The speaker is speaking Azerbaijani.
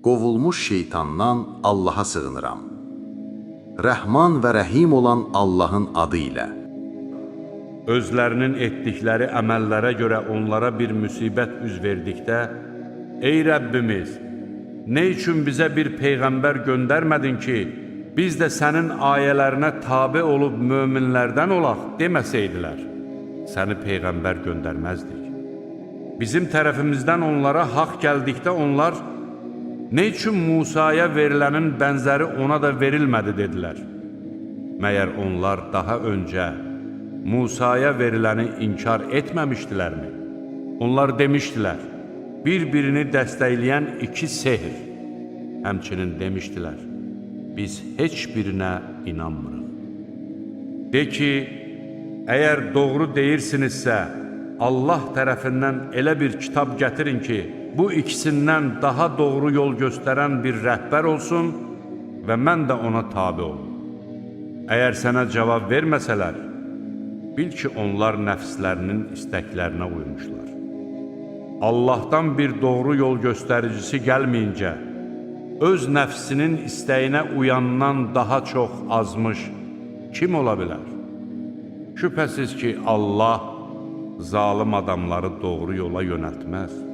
qovulmuş şeytandan Allaha sığınıram. Rəhman və Rəhim olan Allahın adı ilə. Özlərinin etdikləri əməllərə görə onlara bir müsibət üz verdikdə, ey Rəbbimiz, nə üçün bizə bir peyğəmbər göndərmədin ki, biz də sənin ayələrinə tabe olub möminlərdən olaq deməsəydilər, səni peyğəmbər göndərməzdik. Bizim tərəfimizdən onlara haqq gəldikdə onlar, nə üçün Musaya verilənin bənzəri ona da verilmədi dedilər. Məyər onlar daha öncə Musaya veriləni inkar etməmişdilərmi? Onlar demişdilər, bir-birini dəstəkləyən iki sehr. Həmçinin demişdilər, biz heç birinə inanmırıq. De ki, əgər doğru deyirsinizsə, Allah tərəfindən elə bir kitab gətirin ki, bu ikisindən daha doğru yol göstərən bir rəhbər olsun və mən də ona tabe olum. Əgər sənə cavab verməsələr, bil ki, onlar nəfslərinin istəklərinə uymuşlar. Allahdan bir doğru yol göstəricisi gəlməyincə, öz nəfsinin istəyinə uyandan daha çox azmış kim ola bilər? Şübhəsiz ki, Allah zalım adamları doğru yola yönəltməz.